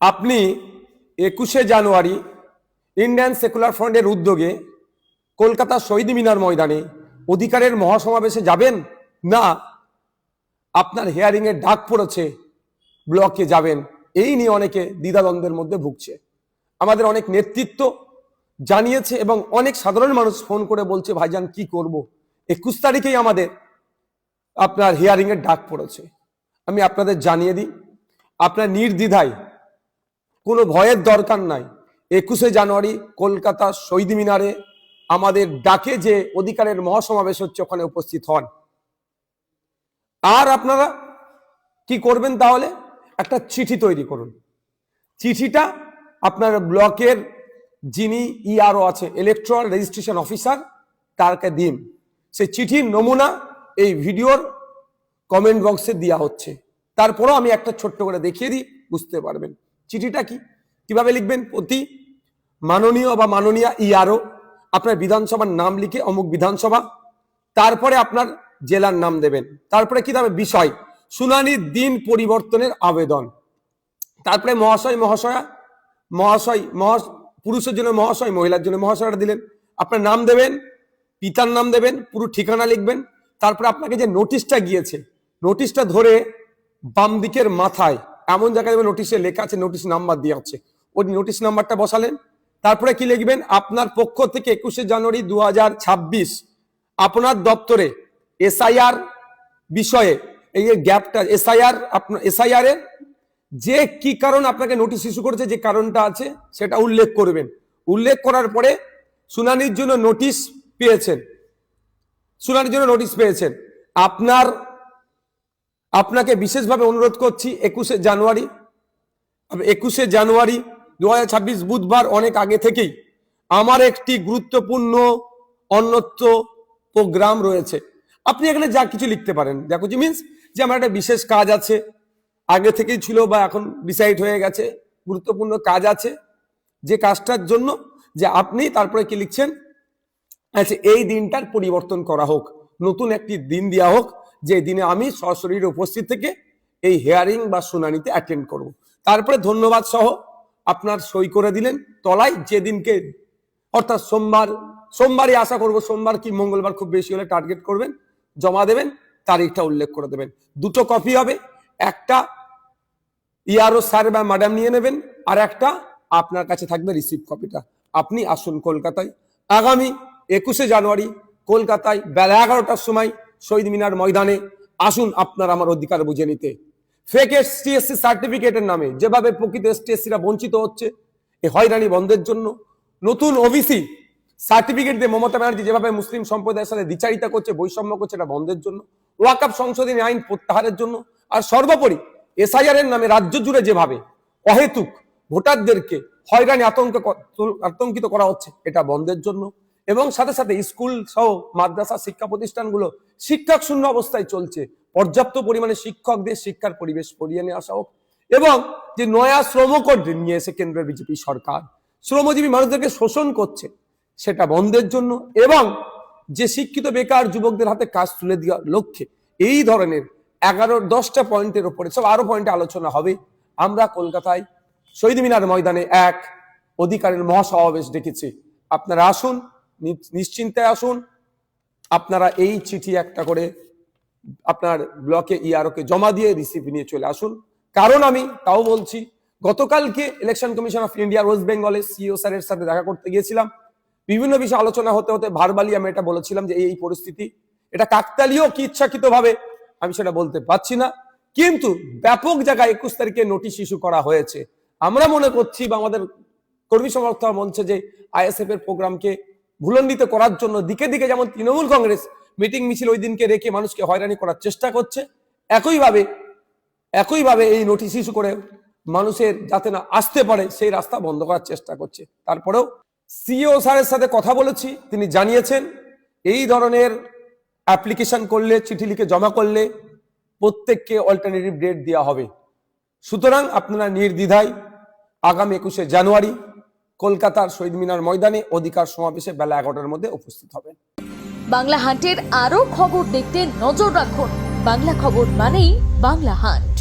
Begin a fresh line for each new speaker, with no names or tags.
আপনি 21শে জানুয়ারি Indian secular ফ্রন্টের উদ্যোগে কলকাতা শহীদ মিনার ময়দানে অধিকারের মহাসমাবেশে যাবেন, না আপনার হিয়ারিং এর ডাক পড়েছে ব্লকে যাবেন? এই নিয়ে অনেকে দ্বিধাদ্বন্দ্বের মধ্যে ভুগছে। আমাদের অনেক নেতৃত্ব জানিয়েছে এবং অনেক সাধারণ মানুষ ফোন করে বলছে, ভাইজান কি করব, 21 তারিখেই আমাদের আপনার হিয়ারিং এর ডাক পড়েছে। আমি আপনাদের জানিয়ে দিই, আপনার নির্দ্বিধায়, কোনো ভয়ের দরকার নাই, 21শে জানুয়ারি কলকাতা শহীদ মিনারে আমাদের ডাকে যে অধিকারের মহাসমাবেশ হচ্ছে, ওখানে উপস্থিত হন। আর আপনারা কি করবেন তাহলে? একটা চিঠি তৈরি করুন। চিঠিটা আপনার ব্লকের যিনি ইআরও আছে, ইলেকট্রাল রেজিস্ট্রেশন অফিসার, তারকে দিন। সেই চিঠির নমুনা এই ভিডিওর কমেন্ট বক্সে দেওয়া হচ্ছে। তারপরও আমি একটা ছোট্ট করে দেখিয়ে দিই, বুঝতে পারবেন চিঠিটা কিভাবে লিখবেন। প্রতি মাননীয় বা মাননীয়া ইআরও, আপনার বিধানসভার নাম লিখে অমুক বিধানসভা, তারপরে আপনার জেলার নাম দেবেন, তারপরে কি হবে বিষয়, শুনানির দিন পরিবর্তনের আবেদন, তারপরে মহাশয় মহাশয়া, মহাশয় পুরুষের জন্য মহাশয়, মহিলার জন্য মহাশয়টা দিলেন, আপনার নাম দেবেন, পিতার নাম দেবেন, পুরো ঠিকানা লিখবেন। তারপরে আপনাকে যে নোটিশটা গিয়েছে, নোটিশটা ধরে বাম দিকের মাথায় এমন জায়গায় নোটিশে লেখা আছে, নোটিশ নাম্বার দেওয়া আছে, ওই নোটিশ নাম্বারটা বসালেন। তারপরে কি লিখবেন, আপনার পক্ষ থেকে 21শে জানুয়ারি 2026 আপনার দপ্তরে এসআইআর বিষয়ে, এই যে গ্যাপটা, এসআইআর এর যে কি কারণ আপনাকে নোটিশ ইস্যু করেছে, যে কারণটা আছে সেটা উল্লেখ করবেন। উল্লেখ করার পরে শুনানির জন্য নোটিশ পেয়েছেন, আপনাকে বিশেষভাবে অনুরোধ করছি, 21শে জানুয়ারি 2026 বুধবার অনেক আগে থেকেই আমার একটি গুরুত্বপূর্ণ অন্যত্র প্রোগ্রাম রয়েছে। আপনি এখানে যা কিছু লিখতে পারেন, যা কিছু মিনস যে আমার একটা বিশেষ কাজ আছে, আগে থেকেই ছিল বা এখন ডিসাইড হয়ে গেছে, গুরুত্বপূর্ণ কাজ আছে, যে কাজটার জন্য যে আপনি তারপরে কি লিখছেন, আচ্ছা এই দিনটার পরিবর্তন করা হোক, নতুন একটি দিন দেওয়া হোক, যে দিনে আমি সশরীরে উপস্থিত থেকে এই হিয়ারিং বা শুনানিতে অ্যাটেন্ড করব। তারপরে ধন্যবাদ সহ আপনার সই করে দিলেন তলায়, যেদিনকে অর্থাৎ সোমবারই আশা করব, সোমবার কি মঙ্গলবার খুব বেশি হলে টার্গেট করবেন, জমা দেবেন, তারিখটা উল্লেখ করে দেবেন। দুটো কপি হবে, একটা ইআরও স্যার বা ম্যাডাম নিয়ে নেবেন, আর একটা আপনার কাছে থাকবে রিসিভ কপিটা। আপনি আসুন কলকাতায় আগামী 21শে জানুয়ারি কলকাতায় বেলা 11টার সময় শহীদ মিনার ময়দানে আসুন, আপনার আমার অধিকার বুঝে নিতে। ফেক এসটিএসসি সার্টিফিকেটের নামে যেভাবে প্রকৃত এসটিএসসিরা বঞ্চিত হচ্ছে, এই হয়রানি বন্ধের জন্য, নতুন ওবিসি সার্টিফিকেট দিয়ে মমতা ব্যানার্জি যেভাবে মুসলিম সম্প্রদায়ের সাথে দ্বিচারিতা করছে, বৈষম্য করছে, এটা বন্ধের জন্য, ওয়াকফ সংশোধনী আইন প্রত্যাহারের জন্য, আর সর্বোপরি এসআইআর এর নামে রাজ্য জুড়ে যেভাবে অহেতুক ভোটারদেরকে হয়রানি আতঙ্কিত করা হচ্ছে, এটা বন্ধের জন্য, এবং সাথে সাথে স্কুল সহ মাদ্রাসা শিক্ষা প্রতিষ্ঠানগুলো শিক্ষক শূন্য অবস্থায় চলছে, পর্যাপ্ত পরিমাণে শিক্ষকদের শিক্ষার পরিবেশ পরিয়ে নিয়ে আসা হোক, এবং যে নয়া শ্রম কোড নিয়ে এসে কেন্দ্রের বিজেপি সরকার শ্রমজীবী মানুষদেরকে শোষণ করছে, সেটা বন্ধের জন্য, এবং যে শিক্ষিত বেকার যুবকদের হাতে কাজ তুলে দেওয়ার লক্ষ্যে এই ধরনের 10টা পয়েন্টের উপরে সব আরো পয়েন্টে আলোচনা হবে। আমরা কলকাতায় শহীদ মিনার ময়দানে এক অধিকারের মহাসমাবেশ ডেকেছি। আপনারা আসুন, নিশ্চিন্তে আসুন। আপনারা এই চিঠি একটা করে আপনার ব্লকে ইআরওকে জমা দিয়ে রিসিভ নিয়ে চলে আসুন। কারণ আমি তাও বলছি, গতকালকে election commission of India West বেঙ্গলের সিইও স্যারের সাথে দেখা করতে গিয়েছিলাম। বিভিন্ন বিষয়ে আলোচনা হতে হতে ভার্বালি আমি এটা বলেছিলাম যে এই পরিস্থিতি, এটা কাকতালীয় কি ইচ্ছাকৃত ভাবে আমি সেটা বলতে পারছি না, কিন্তু ব্যাপক জায়গায় 21 তারিখে নোটিশ ইস্যু করা হয়েছে। আমরা মনে করছি বা আমাদের কর্মী সমর্থক মঞ্চে যে আইএসএফ এর প্রোগ্রামকে ভুলণ্ডিত করার জন্য দিকে দিকে যেমন তৃণমূল কংগ্রেস মিটিং মিছিল ওই দিনকে রেখে মানুষকে হয়রানি করার চেষ্টা করছে, একইভাবে এই নোটিশ ইস্যু করে মানুষের যাতে না আসতে পারে সেই রাস্তা বন্ধ করার চেষ্টা করছে। তারপরেও সিইও স্যারের সাথে কথা বলেছি, তিনি জানিয়েছেন এই ধরনের অ্যাপ্লিকেশন করলে, চিঠি লিখে জমা করলে প্রত্যেককে অল্টারনেটিভ ডেট দেওয়া হবে। সুতরাং আপনারা নির্দ্বিধায় আগামী 21শে জানুয়ারি কলকাতার শহীদ মিনার ময়দানে অধিকার সমাবেশে বেলা 11টার মধ্যে উপস্থিত হবেন।
বাংলা হান্টের আরো খবর দেখতে নজর রাখুন। বাংলা খবর মানেই বাংলা হান্ট।